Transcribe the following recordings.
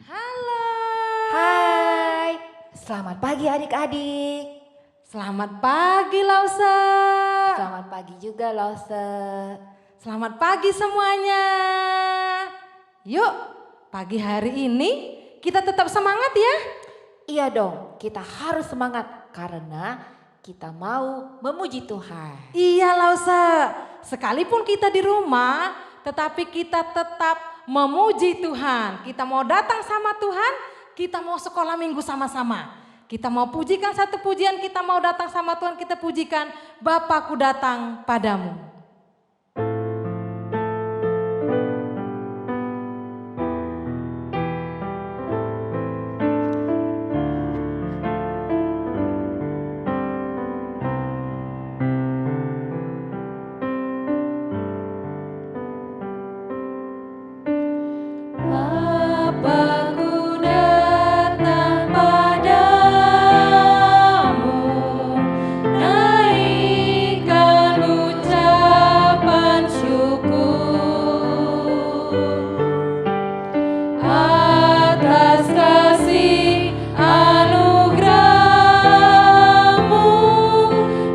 Halo. Hai, selamat pagi adik-adik. Selamat pagi Lause. Selamat pagi juga Lause. Selamat pagi semuanya. Yuk, pagi hari ini kita tetap semangat ya. Iya dong, kita harus semangat karena kita mau memuji Tuhan. Iya Lause, sekalipun kita di rumah, tetapi kita tetap memuji Tuhan. Kita mau datang sama Tuhan, kita mau sekolah minggu sama-sama. Kita mau pujikan satu pujian, kita mau datang sama Tuhan, kita pujikan Bapakku datang padamu. Bapakku datang padamu, naikkan ucapan syukur atas kasih anugerah-Mu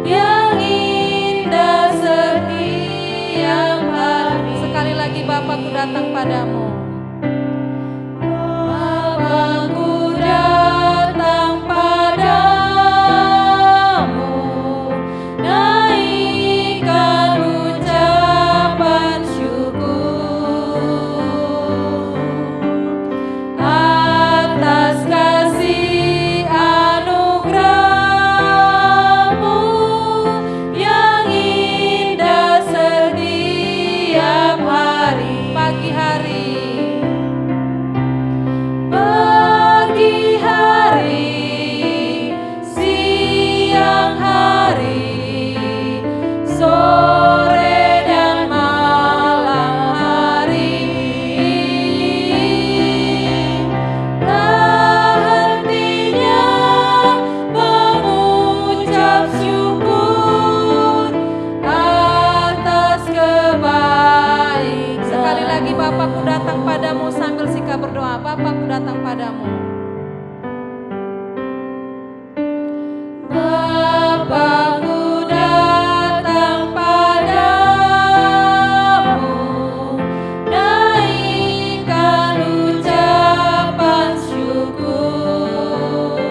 yang indah setiap hari. Sekali lagi Bapakku datang padamu. Bapakku datang padamu, naikkan ucapan syukur atas kasih anugerah-Mu yang indah setiap hari. Pagi hari, Pagi hari, siang hari, sore dan malam hari, tak hentinya mengucap syukur atas kebaikan. sekali lagi Bapakku datang padamu sambil sikap berdoa. Bapakku datang padamu. Bapakku datang padamu, naikkan ucapan syukur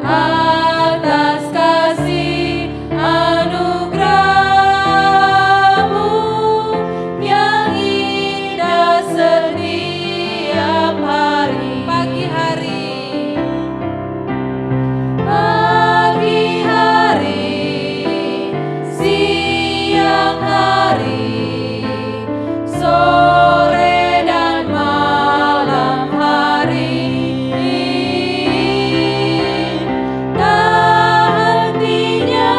atas kasih anugerah-Mu yang indah setiap hari. Pagi hari, Pagi hari, siang hari, sore dan malam hari, tak hentinya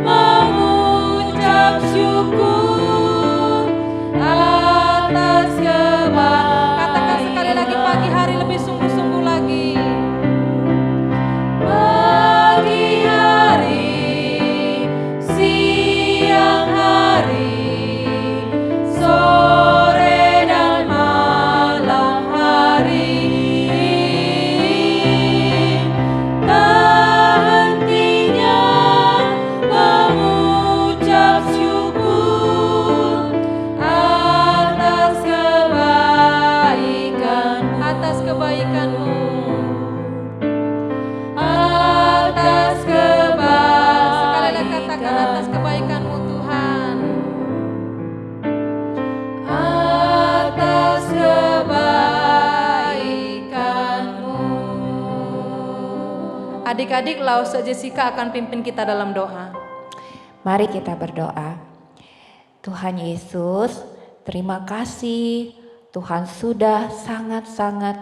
mengucap syukur atas katakan sekali lagi pagi hari lebih sungguh-sungguh lagi. Pagi hari, siang hari, sore dan malam hari, tak hentinya mengucap syukur atas kebaikan-Mu. Atas kebaikan-Mu. Atas Sekali lagi katakan atas kebaikan, kebaikan-Mu Tuhan. atas kebaikan-Mu. Adik-adik, Lause Jessica akan pimpin kita dalam doa. Mari kita berdoa. Tuhan Yesus, terima kasih Tuhan sudah sangat-sangat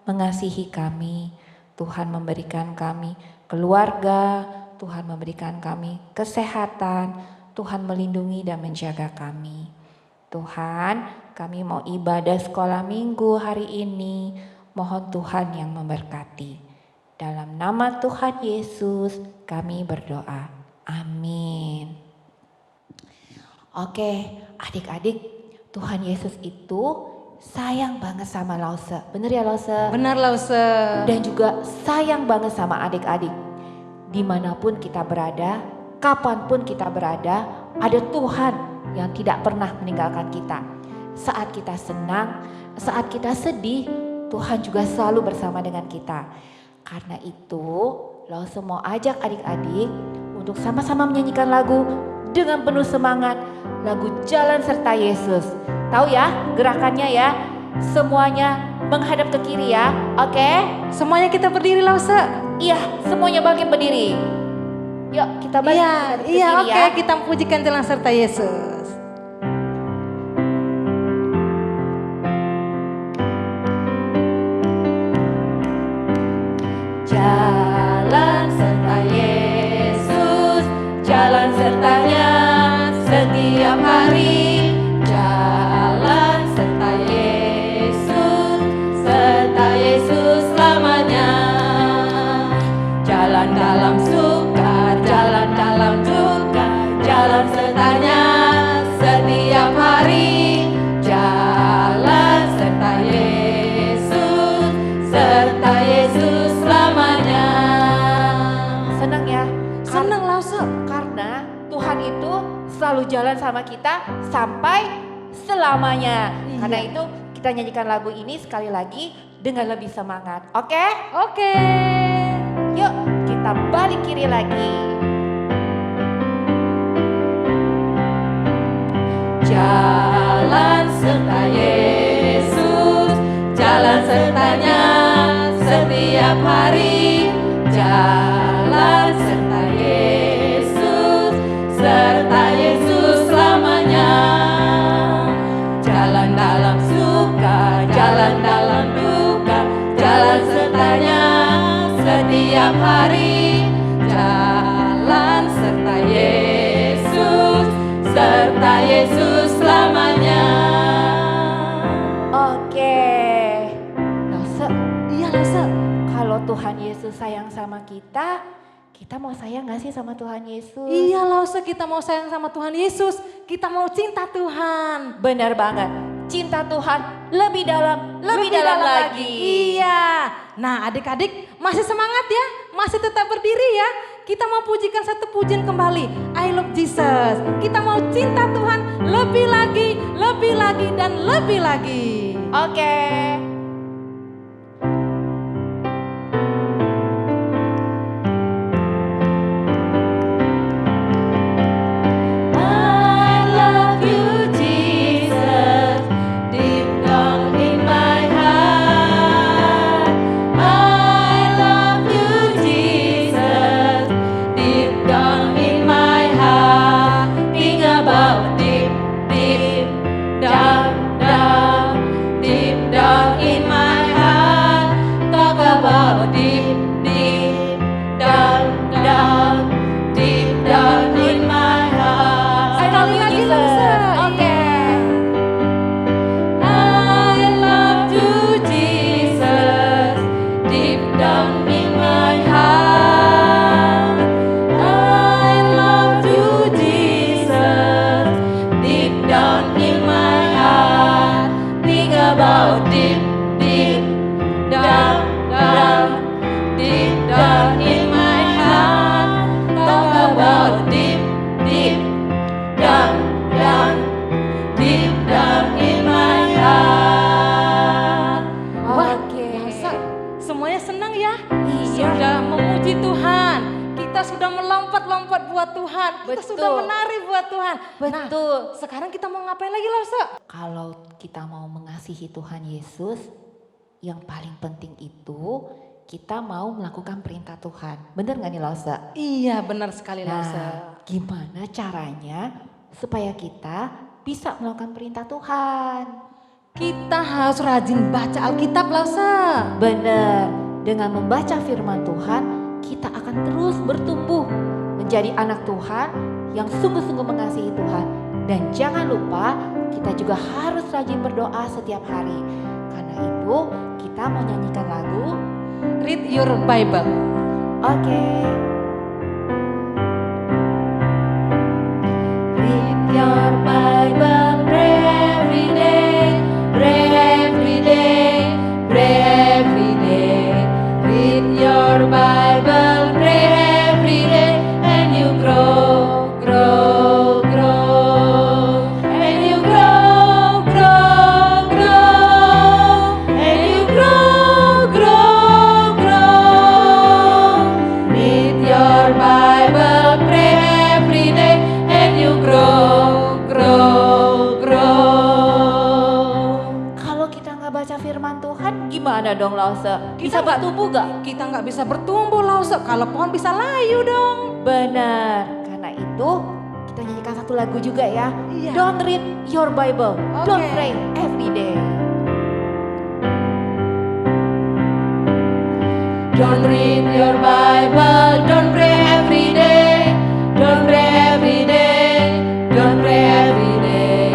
mengasihi kami. Tuhan memberikan kami keluarga, Tuhan memberikan kami kesehatan, Tuhan melindungi dan menjaga kami. Tuhan, kami mau ibadah sekolah minggu hari ini, mohon Tuhan yang memberkati. Dalam nama Tuhan Yesus kami berdoa. Amin. Oke, adik-adik, Tuhan Yesus itu sayang banget sama Lause. Bener ya Lause? Benar Lause. Dan juga sayang banget sama adik-adik. Dimanapun kita berada, kapanpun kita berada, ada Tuhan yang tidak pernah meninggalkan kita. Saat kita senang, saat kita sedih, Tuhan juga selalu bersama dengan kita. Karena itu, Lause mau ajak adik-adik untuk sama-sama menyanyikan lagu dengan penuh semangat, lagu Jalan Serta Yesus. Tahu ya gerakannya ya, semuanya menghadap ke kiri ya, oke? Semuanya kita berdiri Lause. Iya, semuanya bangkit berdiri. Yuk kita balik Iya, ke iya kiri oke ya. kita pujikan Jalan Serta Yesus. Jalan serta Yesus, jalan sertanya setiap hari. Jalan serta Yesus selamanya. Jalan dalam suka, jalan dalam duka, jalan sertanya setiap hari. Jalan serta Yesus selamanya. Senang ya? Senang Lause. Karena Tuhan itu selalu jalan sama kita sampai selamanya. Iya. Karena itu kita nyanyikan lagu ini sekali lagi dengan lebih semangat. Oke? Oke. Yuk kita balik kiri lagi. Jalan serta Yesus, jalan sertanya setiap hari. Jalan serta Yesus selamanya. Jalan dalam suka, jalan dalam duka, jalan sertanya setiap hari. Jalan serta Yesus selamanya. Oke. Lause, Iya Lause. kalau Tuhan Yesus sayang sama kita mau sayang gak sih sama Tuhan Yesus? Iya Lause, kita mau sayang sama Tuhan Yesus. Kita mau cinta Tuhan. Benar banget. Cinta Tuhan lebih dalam lagi. Iya. Nah adik-adik masih semangat ya? Masih tetap berdiri ya? Kita mau pujikan satu pujian kembali. I love Jesus. Kita mau cinta Tuhan lebih lagi dan lebih lagi. Oke. I love you Jesus, deep down in my heart. I love you Jesus, deep down in my heart. Think about deep down in my heart. Talk about deep down in my heart. Sekali lagi Lause. Oke. I love you Jesus, deep down in my heart. I love you Jesus, deep down in my heart. Think about deep down in my heart. Talk about deep down in my heart. Wah, Oke. Lause, semuanya senang ya? Iya. Sudah memuji Tuhan. Kita sudah melompat-lompat buat Tuhan. Kita Betul. sudah menari buat Tuhan. Betul. Nah, sekarang kita mau ngapain lagi Lause? Kalau kita mau mengasihi Tuhan Yesus, yang paling penting itu kita mau melakukan perintah Tuhan. Bener gak nih Lause? Iya benar sekali Lause. Nah, gimana caranya supaya kita bisa melakukan perintah Tuhan? Kita harus rajin baca Alkitab Lause. Bener, dengan membaca firman Tuhan, kita akan terus bertumbuh menjadi anak Tuhan yang sungguh-sungguh mengasihi Tuhan. Dan jangan lupa, kita juga harus rajin berdoa setiap hari. Karena itu, kita mau nyanyikan lagu. Read your Bible. Oke. Read your Bible, pray every day, pray Kalau kita nggak baca firman Tuhan, gimana dong Lause? Bisa nggak- bertumbuh gak? Kita nggak bisa bertumbuh Lause, kalau pohon bisa layu dong. Benar, karena itu kita nyanyikan satu lagu juga ya. Iya. Don't read your Bible, don't Oke. pray every day. Don't read your Bible, don't pray every day. Don't pray every day, don't pray every day.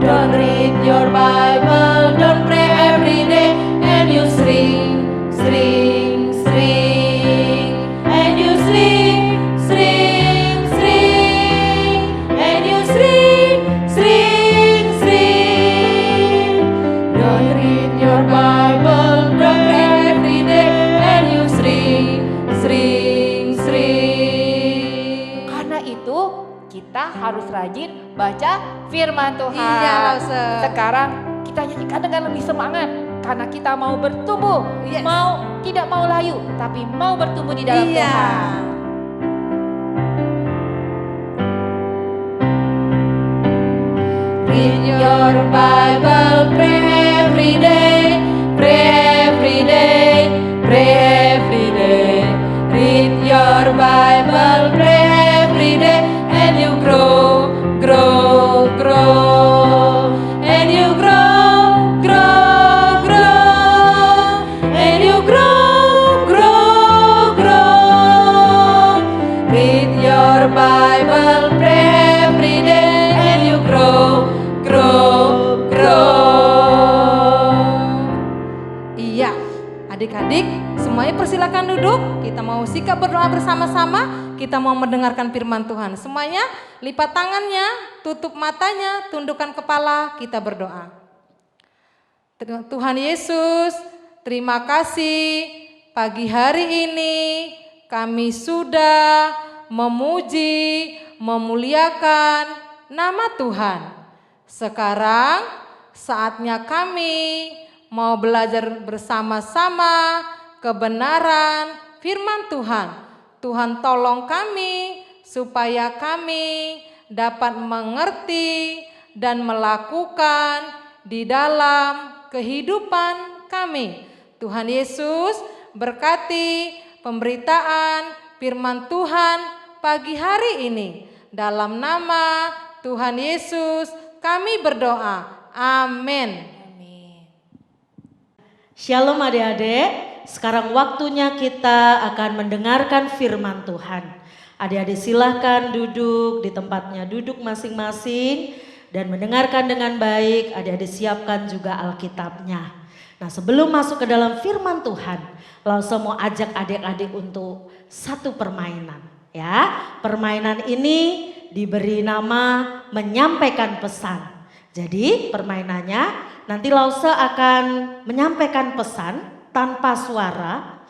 Don't read your Bible, don't pray every day. And you sing, sing, sing. And you sing, sing, sing. And you sing, sing, sing. Don't read your Bible, don't pray every day. And you sing, sing, sing. Karena itu kita harus rajin baca firman Tuhan. Iya, Lause. Sekarang kita nyanyikan dengan lebih semangat karena kita mau bertumbuh, Yes. tidak mau layu, tapi mau bertumbuh di dalam Iya. Tuhan. Read your Bible, pray every day, pray every day, pray every day. Read your Bible, pray every day, and you grow, grow, grow. And you grow, grow, grow. And you grow, grow, grow. Read your Bible, pray every day, and you grow, grow, grow. Iya, adik-adik, semuanya persilakan duduk. Kita mau sikap berdoa bersama-sama. Kita mau mendengarkan firman Tuhan. Semuanya lipat tangannya, tutup matanya, tundukkan kepala, kita berdoa. Tuhan Yesus, terima kasih pagi hari ini kami sudah memuji, memuliakan nama Tuhan. Sekarang saatnya kami mau belajar bersama-sama kebenaran firman Tuhan. Tuhan tolong kami supaya kami dapat mengerti dan melakukan di dalam kehidupan kami. Tuhan Yesus berkati pemberitaan firman Tuhan pagi hari ini. Dalam nama Tuhan Yesus kami berdoa. Amin. Shalom adik-adik, sekarang waktunya kita akan mendengarkan firman Tuhan. Adik-adik silahkan duduk di tempatnya, duduk masing-masing dan mendengarkan dengan baik. Adik-adik siapkan juga Alkitabnya. Nah, sebelum masuk ke dalam firman Tuhan, langsung mau ajak adik-adik untuk satu permainan. Ya, permainan ini diberi nama menyampaikan pesan. Jadi permainannya nanti Lause akan menyampaikan pesan tanpa suara.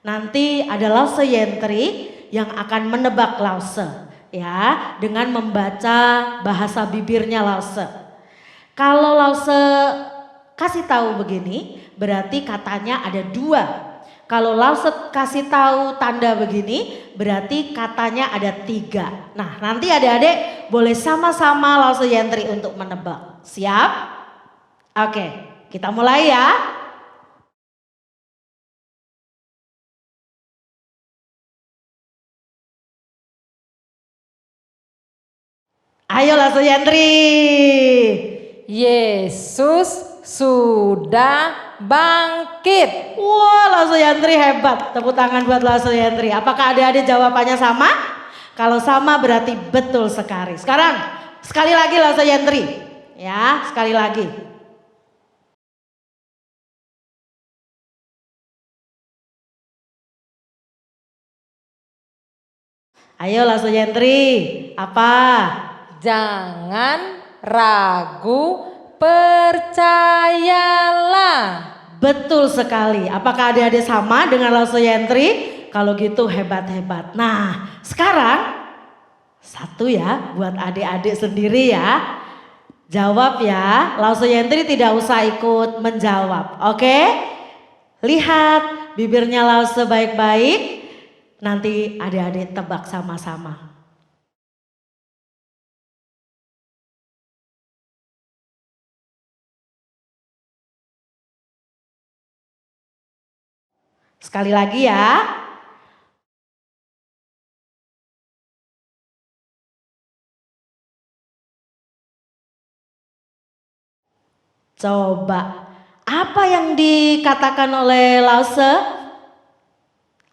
Nanti ada Lause Yentri yang akan menebak Lause ya dengan membaca bahasa bibirnya Lause. Kalau Lause kasih tahu begini, berarti katanya ada dua. Kalau Lause kasih tahu tanda begini, berarti katanya ada tiga. Nah, nanti adik-adik boleh sama-sama Lause Yentri untuk menebak. Siap? Oke, kita mulai ya. Ayo Lause Yentri. Yesus sudah bangkit. Wah, Lause Yentri hebat. Tepuk tangan buat Lause Yentri. Apakah adik-adik jawabannya sama? Kalau sama berarti betul sekali. Sekarang sekali lagi Lause Yentri. Ya, sekali lagi. Ayo Lause Yentri. Apa? Jangan ragu, percayalah. Betul sekali. Apakah adik-adik sama dengan Lause Yentri? Kalau gitu hebat-hebat. Nah, sekarang satu ya buat adik-adik sendiri ya. Jawab ya. Lause Yentri tidak usah ikut menjawab. Oke? Lihat bibirnya Lause baik-baik. Nanti adik-adik tebak sama-sama. Sekali lagi ya. Coba, apa yang dikatakan oleh Lause?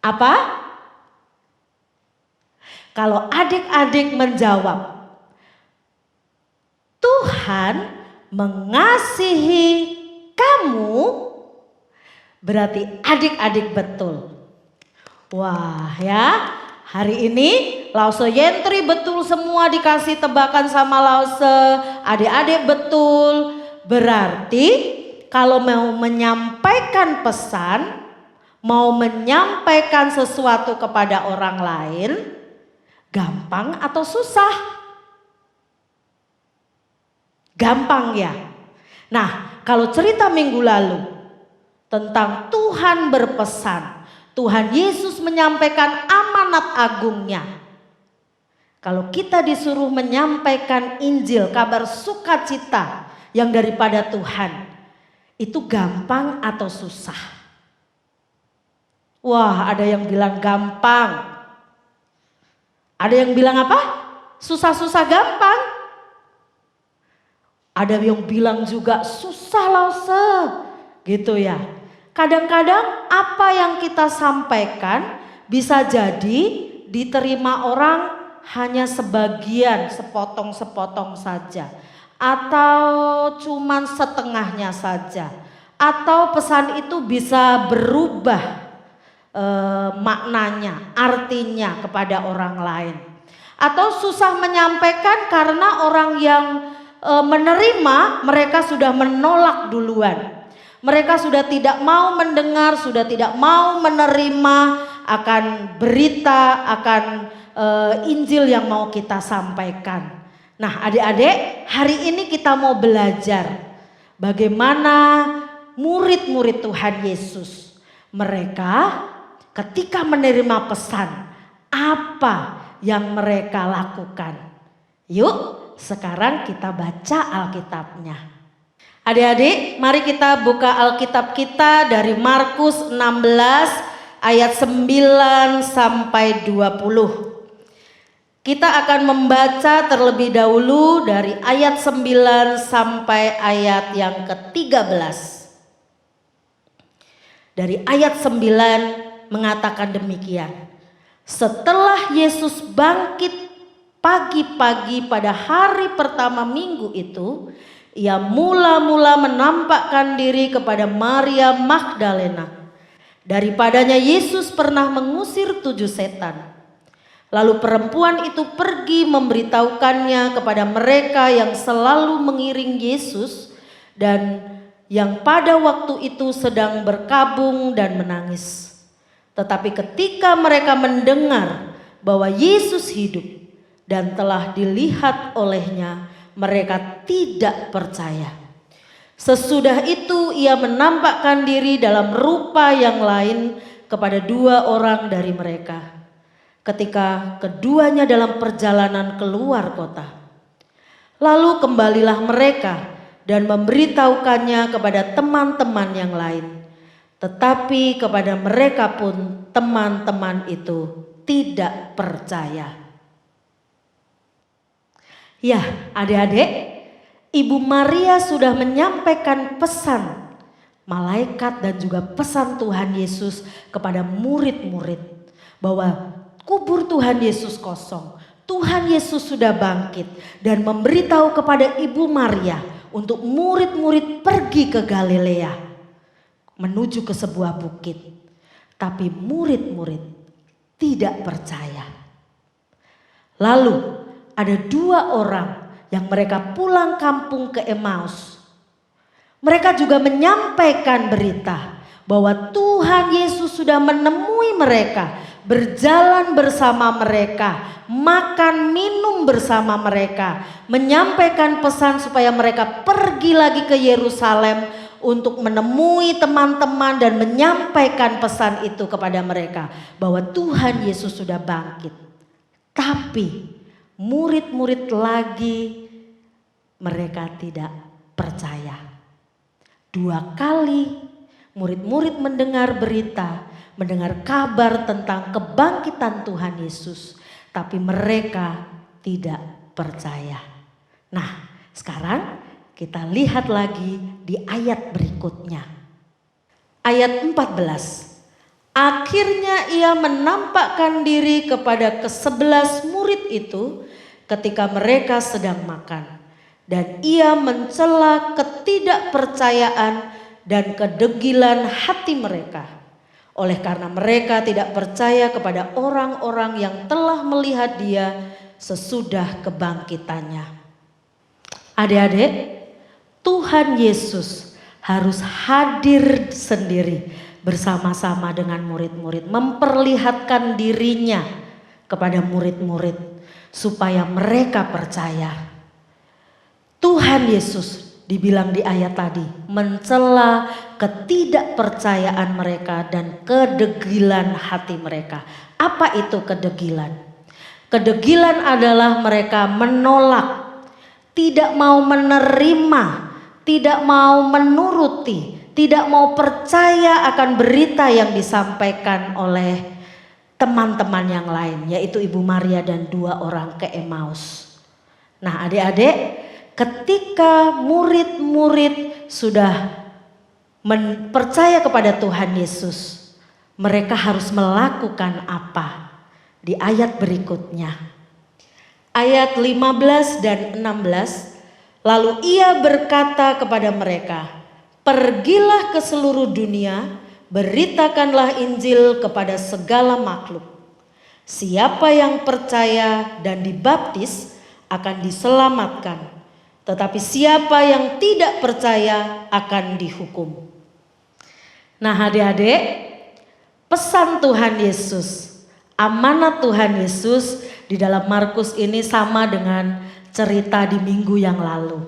Apa? Kalau adik-adik menjawab, Tuhan mengasihi kamu, berarti adik-adik betul. Wah ya, hari ini Lause Yentri betul semua dikasih tebakan sama Lause, adik-adik betul. Berarti kalau mau menyampaikan pesan, mau menyampaikan sesuatu kepada orang lain, gampang atau susah? Gampang ya. Nah, kalau cerita minggu lalu tentang Tuhan berpesan, Tuhan Yesus menyampaikan amanat agungnya. Kalau kita disuruh menyampaikan Injil, kabar sukacita yang daripada Tuhan, itu gampang atau susah? Wah, ada yang bilang gampang. Ada yang bilang apa? Susah-susah gampang. Ada yang bilang juga susah Lause, gitu ya. Kadang-kadang apa yang kita sampaikan bisa jadi diterima orang hanya sebagian, sepotong-sepotong saja. Atau cuman setengahnya saja. Atau pesan itu bisa berubah maknanya, artinya kepada orang lain. Atau susah menyampaikan karena orang yang menerima, mereka sudah menolak duluan. Mereka sudah tidak mau mendengar, sudah tidak mau menerima akan berita, akan Injil yang mau kita sampaikan. Nah, adik-adik, hari ini kita mau belajar bagaimana murid-murid Tuhan Yesus. Mereka ketika menerima pesan, apa yang mereka lakukan? Yuk, sekarang kita baca Alkitabnya. Adik-adik, mari kita buka Alkitab kita dari Markus 16 ayat 9 sampai 20. Kita akan membaca terlebih dahulu dari ayat 9 sampai ayat yang ke-13. Dari ayat 9 mengatakan demikian. Setelah Yesus bangkit pagi-pagi pada hari pertama minggu itu, ia mula-mula menampakkan diri kepada Maria Magdalena. Daripadanya Yesus pernah mengusir 7 setan. Lalu perempuan itu pergi memberitahukannya kepada mereka yang selalu mengiring Yesus dan yang pada waktu itu sedang berkabung dan menangis. Tetapi ketika mereka mendengar bahwa Yesus hidup dan telah dilihat olehnya, mereka tidak percaya. Sesudah itu ia menampakkan diri dalam rupa yang lain kepada 2 orang dari mereka. Ketika keduanya dalam perjalanan keluar kota. Lalu kembalilah mereka dan memberitahukannya kepada teman-teman yang lain. Tetapi kepada mereka pun teman-teman itu tidak percaya. Ya, adik-adik, Ibu Maria sudah menyampaikan pesan malaikat dan juga pesan Tuhan Yesus kepada murid-murid bahwa kubur Tuhan Yesus kosong. Tuhan Yesus sudah bangkit dan memberitahu kepada Ibu Maria untuk murid-murid pergi ke Galilea menuju ke sebuah bukit. Tapi murid-murid tidak percaya. Lalu ada 2 orang yang mereka pulang kampung ke Emmaus. Mereka juga menyampaikan berita bahwa Tuhan Yesus sudah menemui mereka, berjalan bersama mereka, makan minum bersama mereka, menyampaikan pesan supaya mereka pergi lagi ke Yerusalem untuk menemui teman-teman dan menyampaikan pesan itu kepada mereka bahwa Tuhan Yesus sudah bangkit. Tapi murid-murid lagi mereka tidak percaya. 2 kali murid-murid mendengar berita mendengar kabar tentang kebangkitan Tuhan Yesus, tapi mereka tidak percaya. Nah, sekarang kita lihat lagi di ayat berikutnya. Ayat 14. Akhirnya ia menampakkan diri kepada ke-11 murid itu ketika mereka sedang makan. Dan ia mencela ketidakpercayaan dan kedegilan hati mereka. Oleh karena mereka tidak percaya kepada orang-orang yang telah melihat dia sesudah kebangkitannya. Adik-adik, Tuhan Yesus harus hadir sendiri bersama-sama dengan murid-murid, memperlihatkan dirinya kepada murid-murid supaya mereka percaya. Tuhan Yesus dibilang di ayat tadi mencela ketidakpercayaan mereka dan kedegilan hati mereka. Apa itu kedegilan? Kedegilan adalah mereka menolak, tidak mau menerima, tidak mau menuruti, tidak mau percaya akan berita yang disampaikan oleh teman-teman yang lain, yaitu Ibu Maria dan 2 orang ke Emmaus. Nah, adik-adik, ketika murid-murid sudah percaya kepada Tuhan Yesus, mereka harus melakukan apa? Di ayat berikutnya. Ayat 15 dan 16, lalu ia berkata kepada mereka, "Pergilah ke seluruh dunia, beritakanlah Injil kepada segala makhluk. Siapa yang percaya dan dibaptis akan diselamatkan, tetapi siapa yang tidak percaya akan dihukum." Nah, adik-adik, pesan Tuhan Yesus, amanat Tuhan Yesus di dalam Markus ini sama dengan cerita di minggu yang lalu.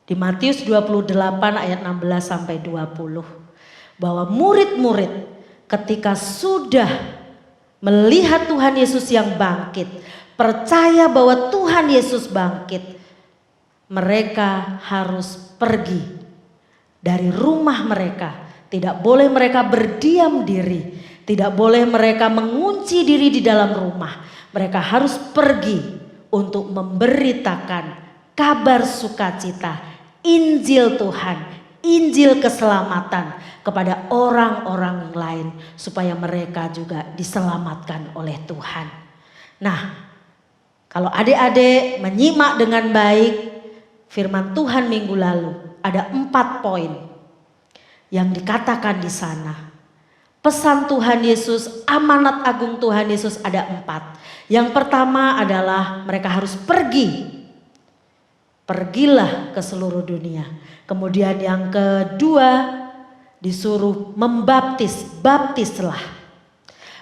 Di Matius 28 ayat 16 sampai 20. Bahwa murid-murid ketika sudah melihat Tuhan Yesus yang bangkit, percaya bahwa Tuhan Yesus bangkit, mereka harus pergi dari rumah mereka. Tidak boleh mereka berdiam diri, tidak boleh mereka mengunci diri di dalam rumah. Mereka harus pergi untuk memberitakan kabar sukacita, Injil Tuhan, Injil keselamatan kepada orang-orang lain supaya mereka juga diselamatkan oleh Tuhan. Nah, kalau adik-adik menyimak dengan baik firman Tuhan minggu lalu, ada 4 poin yang dikatakan di sana. Pesan Tuhan Yesus, amanat agung Tuhan Yesus ada 4. Yang pertama adalah mereka harus pergi. Pergilah ke seluruh dunia. Kemudian yang kedua disuruh membaptis, baptislah.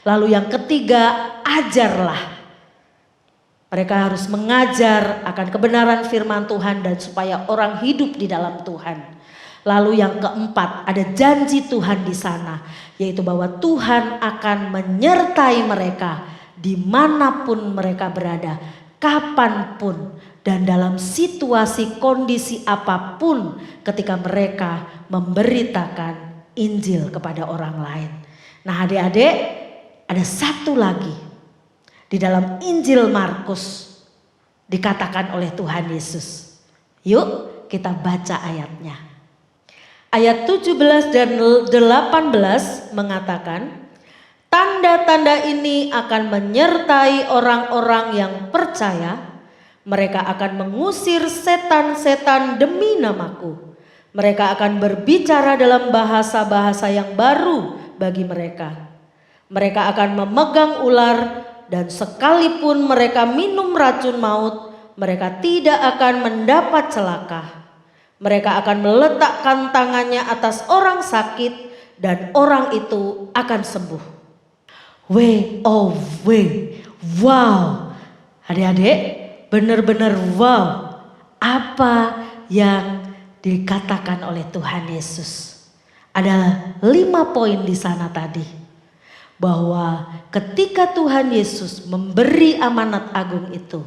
Lalu yang ketiga, ajarlah. Mereka harus mengajar akan kebenaran firman Tuhan dan supaya orang hidup di dalam Tuhan. Lalu yang keempat, ada janji Tuhan di sana, yaitu bahwa Tuhan akan menyertai mereka dimanapun mereka berada, kapanpun, dan dalam situasi kondisi apapun ketika mereka memberitakan Injil kepada orang lain. Nah, adik-adik, ada satu lagi di dalam Injil Markus dikatakan oleh Tuhan Yesus. Yuk kita baca ayatnya. Ayat 17 dan 18 mengatakan, tanda-tanda ini akan menyertai orang-orang yang percaya. Mereka akan mengusir setan-setan demi namaku. Mereka akan berbicara dalam bahasa-bahasa yang baru bagi mereka. Mereka akan memegang ular dan sekalipun mereka minum racun maut, mereka tidak akan mendapat celaka. Mereka akan meletakkan tangannya atas orang sakit dan orang itu akan sembuh. Wow, adik-adik, benar-benar wow. Apa yang dikatakan oleh Tuhan Yesus? Ada 5 poin di sana tadi. Bahwa ketika Tuhan Yesus memberi amanat agung itu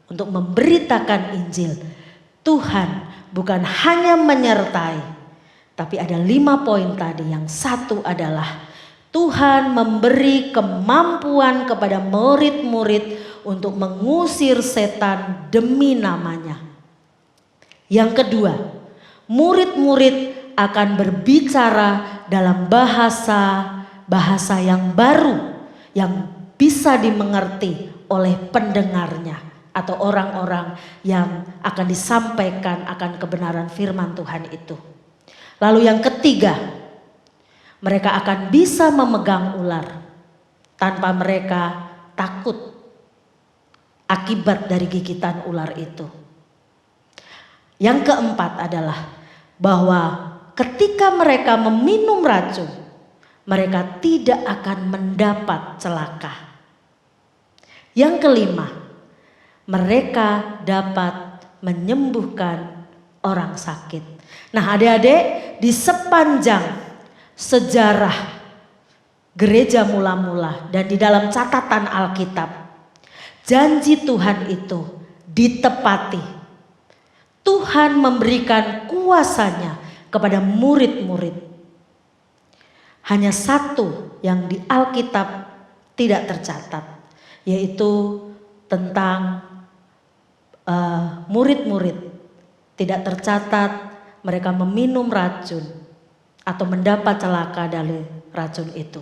untuk memberitakan Injil, Tuhan bukan hanya menyertai, tapi ada 5 poin tadi. Yang satu adalah Tuhan memberi kemampuan kepada murid-murid untuk mengusir setan demi namanya. Yang kedua, murid-murid akan berbicara dalam bahasa yang baru yang bisa dimengerti oleh pendengarnya atau orang-orang yang akan disampaikan akan kebenaran firman Tuhan itu. Lalu yang ketiga, mereka akan bisa memegang ular tanpa mereka takut akibat dari gigitan ular itu. Yang keempat adalah bahwa ketika mereka meminum racun, mereka tidak akan mendapat celaka. Yang kelima, mereka dapat menyembuhkan orang sakit. Nah, adik-adik, di sepanjang sejarah gereja mula-mula dan di dalam catatan Alkitab, janji Tuhan itu ditepati. Tuhan memberikan kuasanya kepada murid-murid. Hanya satu yang di Alkitab tidak tercatat, yaitu tentang murid-murid. Tidak tercatat mereka meminum racun atau mendapat celaka dari racun itu.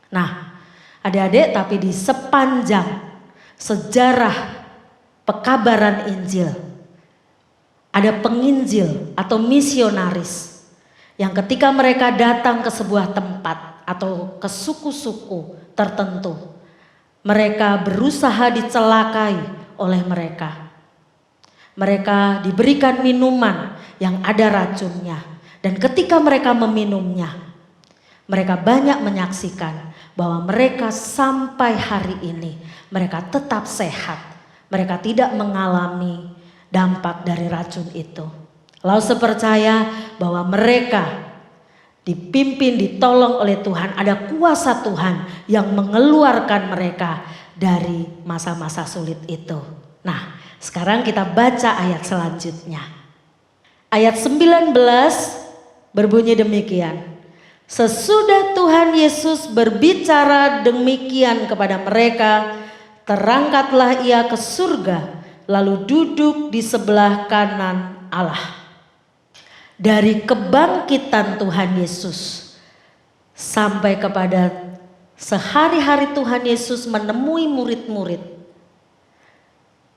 Nah, adik-adik, tapi di sepanjang sejarah pekabaran Injil, ada penginjil atau misionaris yang ketika mereka datang ke sebuah tempat atau ke suku-suku tertentu, mereka berusaha dicelakai oleh mereka. Mereka diberikan minuman yang ada racunnya. Dan ketika mereka meminumnya, mereka banyak menyaksikan bahwa mereka sampai hari ini, mereka tetap sehat. Mereka tidak mengalami dampak dari racun itu. Lalu percaya bahwa mereka dipimpin, ditolong oleh Tuhan. Ada kuasa Tuhan yang mengeluarkan mereka dari masa-masa sulit itu. Nah, sekarang kita baca ayat selanjutnya. Ayat 19 berbunyi demikian. Sesudah Tuhan Yesus berbicara demikian kepada mereka, terangkatlah ia ke surga, lalu duduk di sebelah kanan Allah. Dari kebangkitan Tuhan Yesus sampai kepada sehari-hari Tuhan Yesus menemui murid-murid,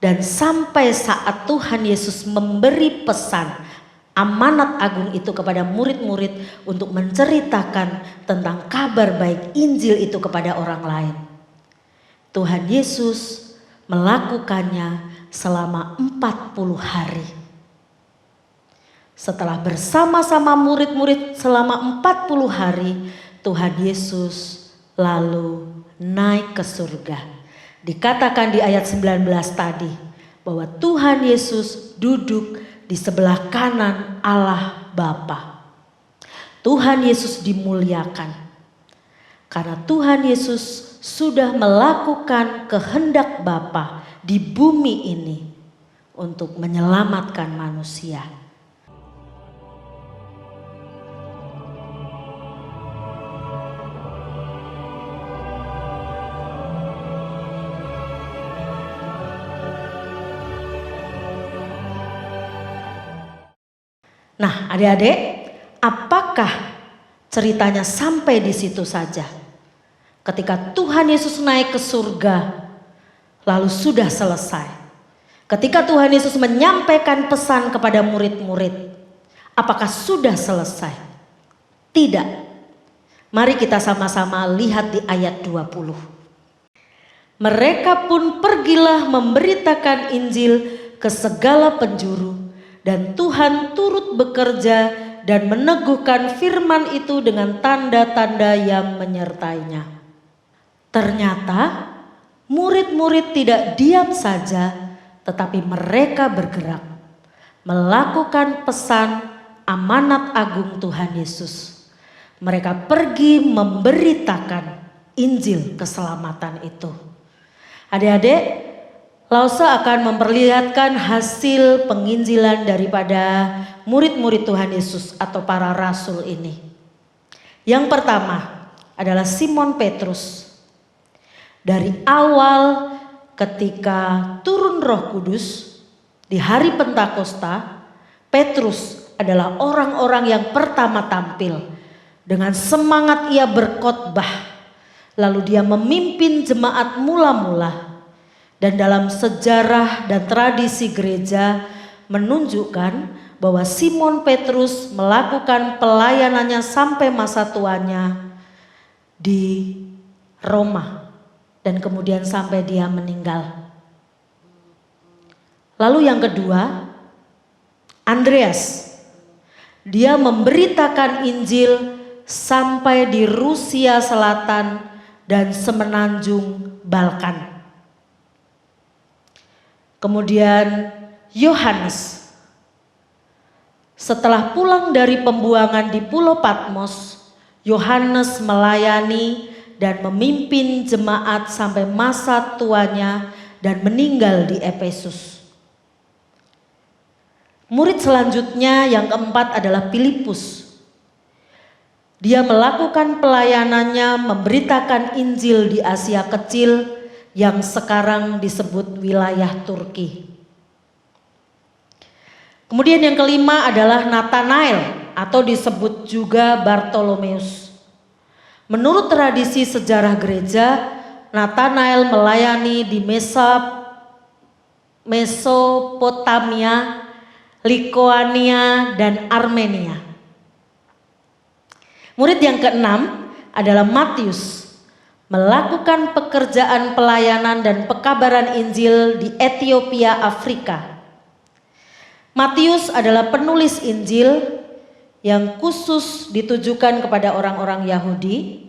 dan sampai saat Tuhan Yesus memberi pesan amanat agung itu kepada murid-murid untuk menceritakan tentang kabar baik Injil itu kepada orang lain. Tuhan Yesus melakukannya selama 40 hari. Setelah bersama-sama murid-murid selama 40 hari, Tuhan Yesus lalu naik ke surga. Dikatakan di ayat 19 tadi bahwa Tuhan Yesus duduk di sebelah kanan Allah Bapa. Tuhan Yesus dimuliakan karena Tuhan Yesus sudah melakukan kehendak Bapa di bumi ini untuk menyelamatkan manusia. Nah, adik-adik, apakah ceritanya sampai di situ saja? Ketika Tuhan Yesus naik ke surga, lalu sudah selesai. Ketika Tuhan Yesus menyampaikan pesan kepada murid-murid, apakah sudah selesai? Tidak. Mari kita sama-sama lihat di ayat 20. Mereka pun pergilah memberitakan Injil ke segala penjuru, dan Tuhan turut bekerja dan meneguhkan firman itu dengan tanda-tanda yang menyertainya. Ternyata murid-murid tidak diam saja, tetapi mereka bergerak melakukan pesan amanat agung Tuhan Yesus. Mereka pergi memberitakan Injil keselamatan itu. Adik-adik, Lause akan memperlihatkan hasil penginjilan daripada murid-murid Tuhan Yesus atau para rasul ini. Yang pertama, adalah Simon Petrus. Dari awal ketika turun Roh Kudus di hari Pentakosta, Petrus adalah orang-orang yang pertama tampil. Dengan semangat ia berkhotbah, lalu dia memimpin jemaat mula-mula. Dan dalam sejarah dan tradisi gereja menunjukkan bahwa Simon Petrus melakukan pelayanannya sampai masa tuanya di Roma dan kemudian sampai dia meninggal. Lalu yang kedua, Andreas. Dia memberitakan Injil sampai di Rusia Selatan dan semenanjung Balkan. Kemudian Yohanes, setelah pulang dari pembuangan di Pulau Patmos, Yohanes melayani dan memimpin jemaat sampai masa tuanya dan meninggal di Efesus. Murid selanjutnya yang keempat adalah Filipus. Dia melakukan pelayanannya memberitakan Injil di Asia Kecil yang sekarang disebut wilayah Turki. Kemudian yang kelima adalah Nathanael atau disebut juga Bartolomeus. Menurut tradisi sejarah gereja, Nathanael melayani di Mesopotamia, Likoania, dan Armenia. Murid yang keenam adalah Matius, melakukan pekerjaan pelayanan dan pekabaran Injil di Ethiopia, Afrika. Matius adalah penulis Injil yang khusus ditujukan kepada orang-orang Yahudi.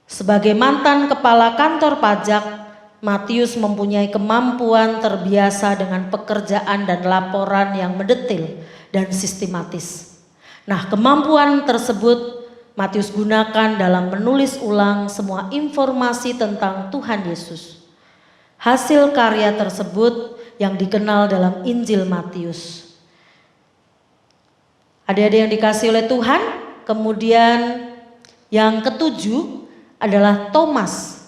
Sebagai mantan kepala kantor pajak, Matius mempunyai kemampuan terbiasa dengan pekerjaan dan laporan yang mendetil dan sistematis. Nah, kemampuan tersebut Matius gunakan dalam menulis ulang semua informasi tentang Tuhan Yesus. Hasil karya tersebut yang dikenal dalam Injil Matius. Adik-adik yang dikasihi oleh Tuhan, kemudian yang ketujuh adalah Thomas.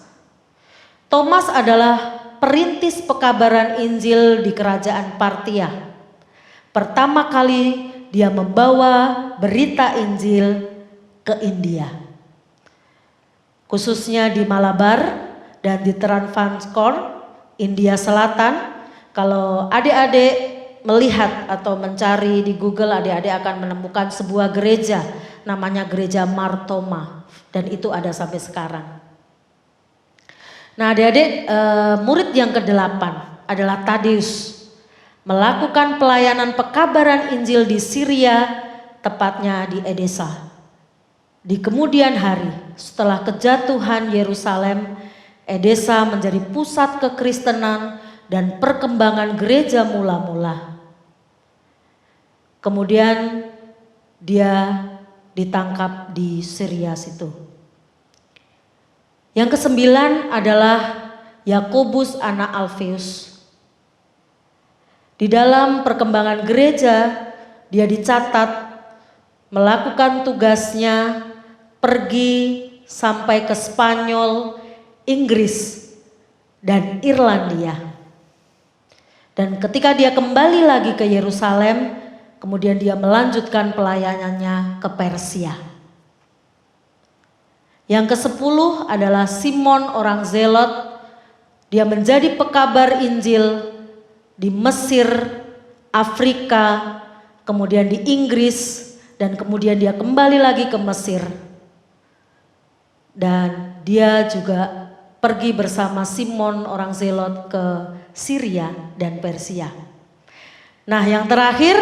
Thomas adalah perintis pekabaran Injil di kerajaan Partia. Pertama kali dia membawa berita Injil ke India, khususnya di Malabar dan di Travancore, India Selatan. Kalau adik-adik melihat atau mencari di Google, adik-adik akan menemukan sebuah gereja namanya Gereja Mar Thoma, dan itu ada sampai sekarang. Nah, adik-adik, murid yang ke-8 adalah Tadeus, melakukan pelayanan pekabaran Injil di Syria, tepatnya di Edessa. Di kemudian hari, setelah kejatuhan Yerusalem, Edessa menjadi pusat kekristenan dan perkembangan gereja mula-mula. Kemudian dia ditangkap di Syria situ. Yang kesembilan adalah Yakobus anak Alfeus. Di dalam perkembangan gereja, dia dicatat melakukan tugasnya pergi sampai ke Spanyol, Inggris, dan Irlandia. Dan ketika dia kembali lagi ke Yerusalem, kemudian dia melanjutkan pelayanannya ke Persia. Yang ke-10 adalah Simon orang Zelot. Dia menjadi pekabar Injil di Mesir, Afrika, kemudian di Inggris, dan kemudian dia kembali lagi ke Mesir. Dan dia juga pergi bersama Simon orang Zelot ke Syria dan Persia. Nah, yang terakhir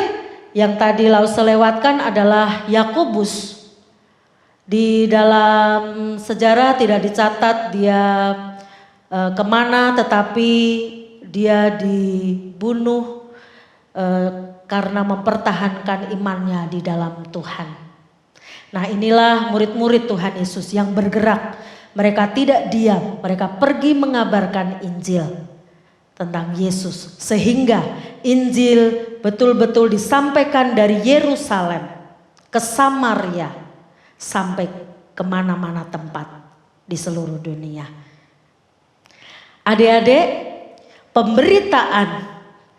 yang tadi Lause lewatkan adalah Yakobus. Di dalam sejarah tidak dicatat dia kemana, tetapi dia dibunuh karena mempertahankan imannya di dalam Tuhan. Nah, inilah murid-murid Tuhan Yesus yang bergerak. Mereka tidak diam, mereka pergi mengabarkan Injil tentang Yesus. Sehingga Injil betul-betul disampaikan dari Yerusalem ke Samaria sampai kemana-mana tempat di seluruh dunia. Adik-adik, pemberitaan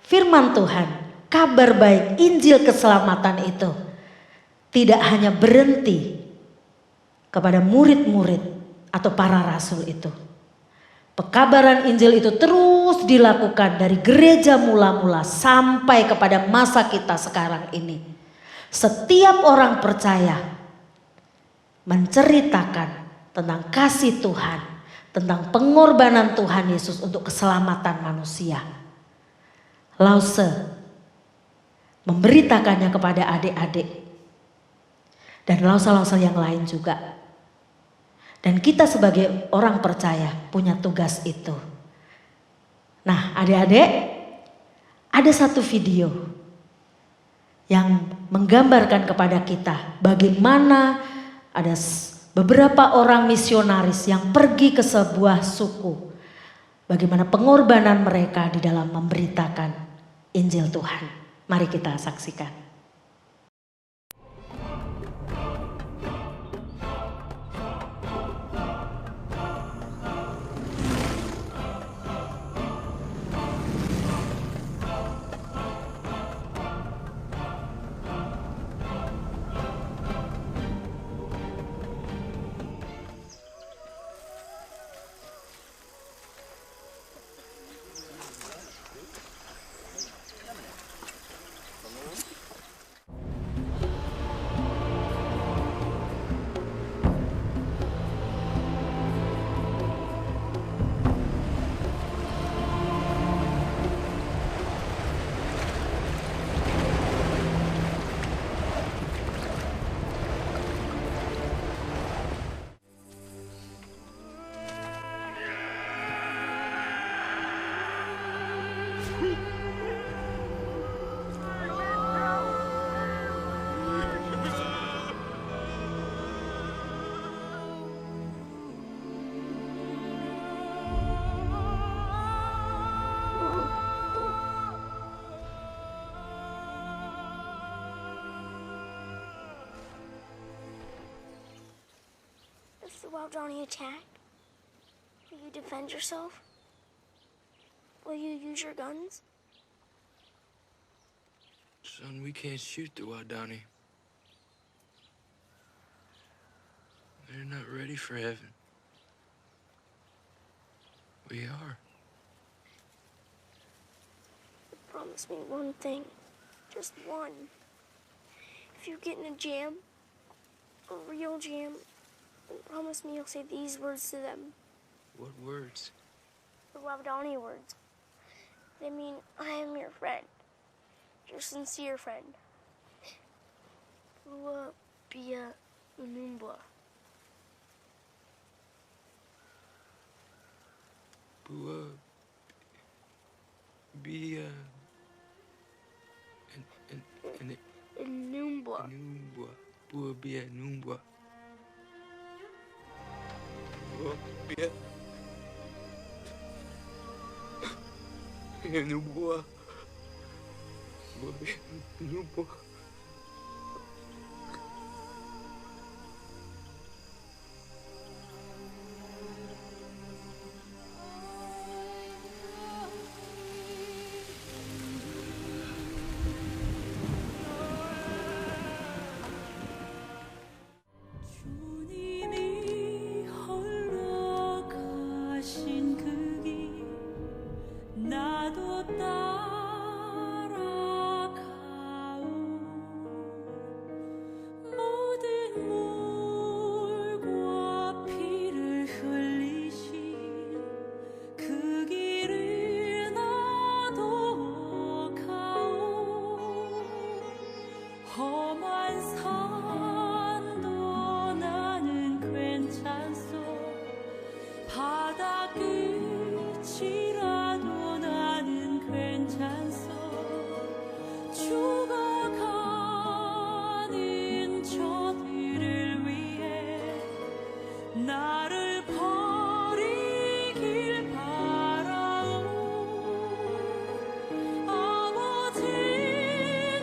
firman Tuhan, kabar baik, Injil keselamatan itu tidak hanya berhenti kepada murid-murid atau para rasul itu. Pekabaran Injil itu terus dilakukan dari gereja mula-mula sampai kepada masa kita sekarang ini. Setiap orang percaya menceritakan tentang kasih Tuhan, tentang pengorbanan Tuhan Yesus untuk keselamatan manusia. Lause memberitakannya kepada adik-adik dan lause-lause yang lain juga. Dan kita sebagai orang percaya punya tugas itu. Nah, adik-adik, ada satu video yang menggambarkan kepada kita bagaimana ada beberapa orang misionaris yang pergi ke sebuah suku. Bagaimana pengorbanan mereka di dalam memberitakan Injil Tuhan. Mari kita saksikan. If the Waodani attack, will you defend yourself? Will you use your guns? Son, we can't shoot the Waodani. They're not ready for heaven. We are. Promise me one thing. Just one. If you get in a jam, a real jam, then promise me you'll say these words to them. What words? The Waodani words. They mean, I am your friend. Your sincere friend. Bua Bia Unumbwa. Bua Bia and Unumbwa. Numbwa. Bua Bia Numbwa. Bua Bia Numbwa. Bua Bia Numbwa. 주님이 홀로 가신 그 길 나도 따라가오 모든 물과 피를 흘리신 그 길을 나도 가오 험한 산도 나는 괜찮소 바다 끝이라도 나는 괜찮소 죽어가는 저들을 위해 나를 버리길 바라오 아버지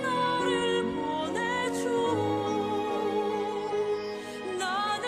나를 보내주오 나는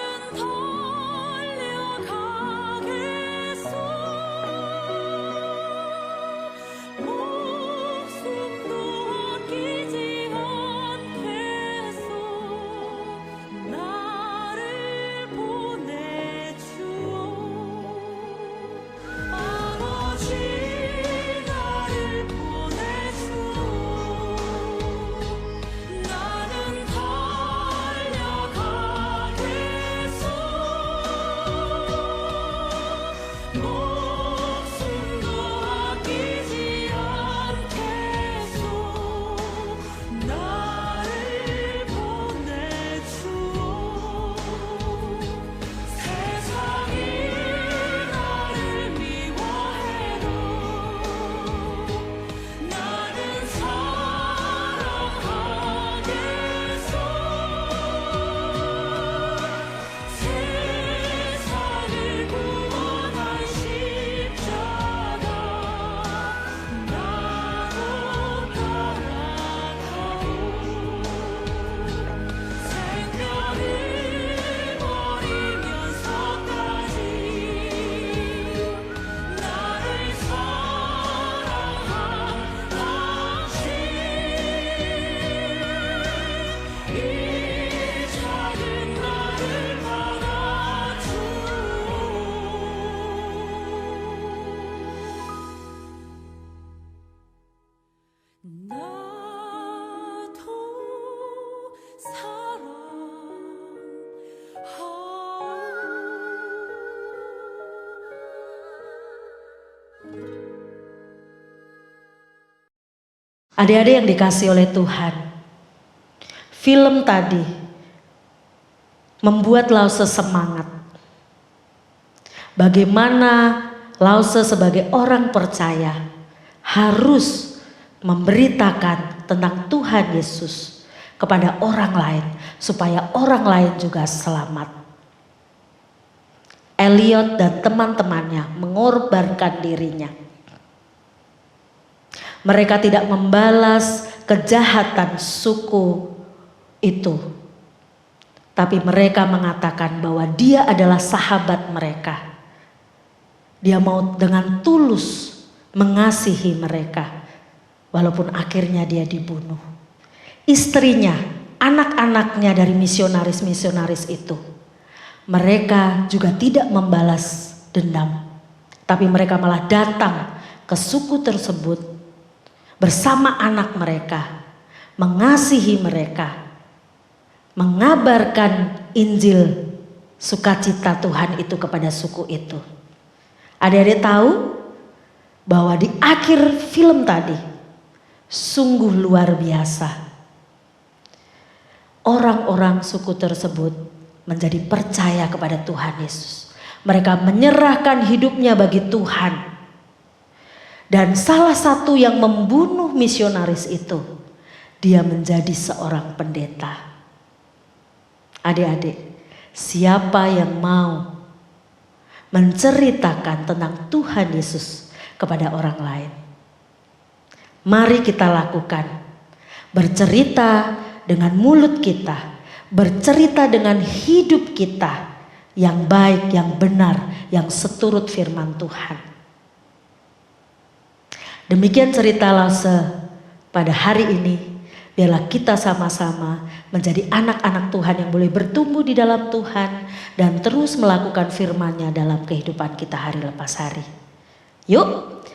Adik-adik yang dikasih oleh Tuhan, film tadi membuat Lause semangat. Bagaimana Lause sebagai orang percaya harus memberitakan tentang Tuhan Yesus kepada orang lain supaya orang lain juga selamat. Elliot dan teman-temannya mengorbankan dirinya. Mereka tidak membalas kejahatan suku itu. Tapi mereka mengatakan bahwa dia adalah sahabat mereka. Dia mau dengan tulus mengasihi mereka. Walaupun akhirnya dia dibunuh. Istrinya, anak-anaknya dari misionaris-misionaris itu. Mereka juga tidak membalas dendam. Tapi mereka malah datang ke suku tersebut bersama anak mereka, mengasihi mereka, mengabarkan Injil sukacita Tuhan itu kepada suku itu. Adik-adik tahu bahwa di akhir film tadi sungguh luar biasa. Orang-orang suku tersebut menjadi percaya kepada Tuhan Yesus. Mereka menyerahkan hidupnya bagi Tuhan. Dan salah satu yang membunuh misionaris itu, dia menjadi seorang pendeta. Adik-adik, siapa yang mau menceritakan tentang Tuhan Yesus kepada orang lain? Mari kita lakukan. Bercerita dengan mulut kita, bercerita dengan hidup kita yang baik, yang benar, yang seturut firman Tuhan. Demikian cerita Lause pada hari ini. Biarlah kita sama-sama menjadi anak-anak Tuhan yang boleh bertumbuh di dalam Tuhan dan terus melakukan firman-Nya dalam kehidupan kita hari lepas hari. Yuk,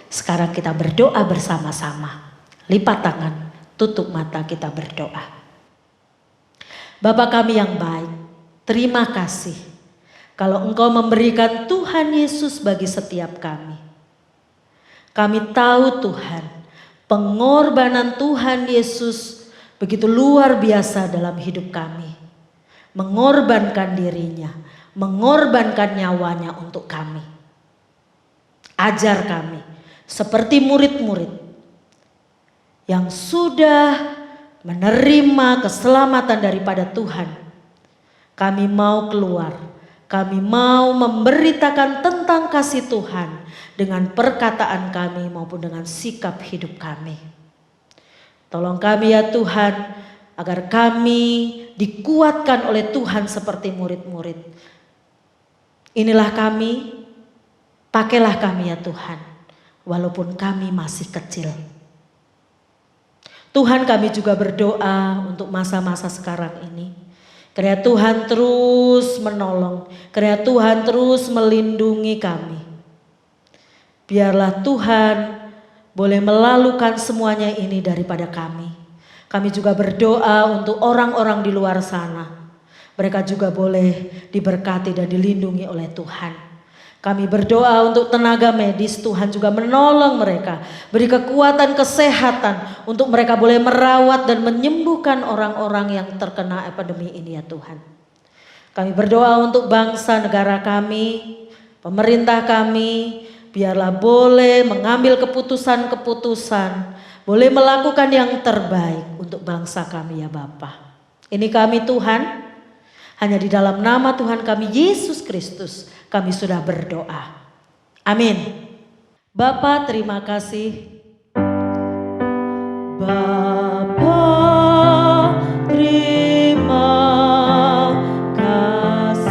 sekarang kita berdoa bersama-sama. Lipat tangan, tutup mata, kita berdoa. Bapa kami yang baik, terima kasih kalau Engkau memberikan Tuhan Yesus bagi setiap kami. Kami tahu Tuhan, pengorbanan Tuhan Yesus begitu luar biasa dalam hidup kami. Mengorbankan dirinya, mengorbankan nyawanya untuk kami. Ajar kami seperti murid-murid yang sudah menerima keselamatan daripada Tuhan. Kami mau keluar, kami mau memberitakan tentang kasih Tuhan dengan perkataan kami maupun dengan sikap hidup kami. Tolong kami ya Tuhan, agar kami dikuatkan oleh Tuhan seperti murid-murid. Inilah kami, pakailah kami ya Tuhan, walaupun kami masih kecil. Tuhan, kami juga berdoa untuk masa-masa sekarang ini. Kiranya Tuhan terus menolong, kiranya Tuhan terus melindungi kami. Biarlah Tuhan boleh melalukan semuanya ini daripada kami. Kami juga berdoa untuk orang-orang di luar sana. Mereka juga boleh diberkati dan dilindungi oleh Tuhan. Kami berdoa untuk tenaga medis, Tuhan juga menolong mereka. Beri kekuatan kesehatan untuk mereka boleh merawat dan menyembuhkan orang-orang yang terkena epidemi ini ya Tuhan. Kami berdoa untuk bangsa negara kami, pemerintah kami. Biarlah boleh mengambil keputusan-keputusan, boleh melakukan yang terbaik untuk bangsa kami ya Bapa. Ini kami Tuhan, hanya di dalam nama Tuhan kami Yesus Kristus kami sudah berdoa. Amin. Bapa, terima kasih. Bapa, terima kasih.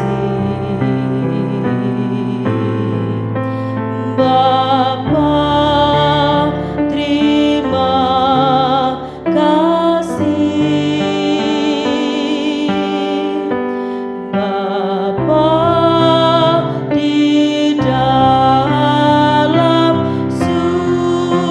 Bapa, terima kasih. Bapa di dalam surga,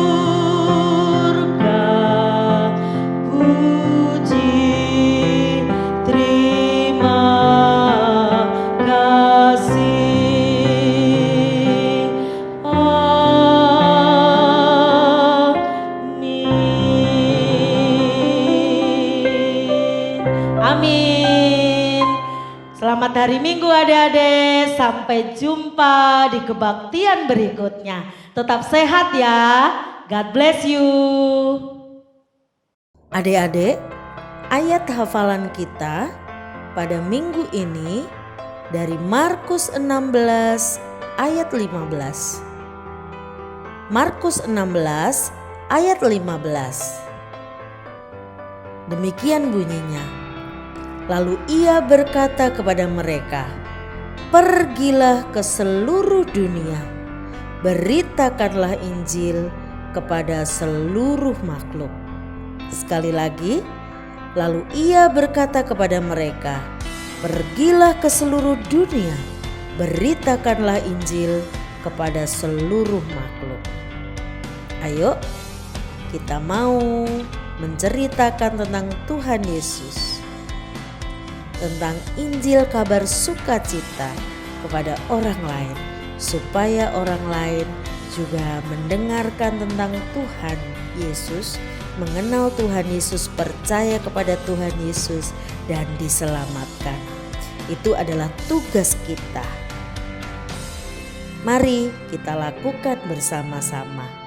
Amin. Selamat hari Minggu adik-adik. Sampai jumpa di kebaktian berikutnya. Tetap sehat ya. God bless you. Adik-adik, ayat hafalan kita pada minggu ini dari Markus 16 ayat 15. Markus 16 ayat 15. Demikian bunyinya. Lalu ia berkata kepada mereka, "Pergilah ke seluruh dunia, beritakanlah Injil kepada seluruh makhluk." Sekali lagi, lalu ia berkata kepada mereka, "Pergilah ke seluruh dunia, beritakanlah Injil kepada seluruh makhluk." Ayo, kita mau menceritakan tentang Tuhan Yesus, tentang Injil kabar sukacita kepada orang lain, supaya orang lain juga mendengarkan tentang Tuhan Yesus, mengenal Tuhan Yesus, percaya kepada Tuhan Yesus, dan diselamatkan. Itu adalah tugas kita. Mari kita lakukan bersama-sama.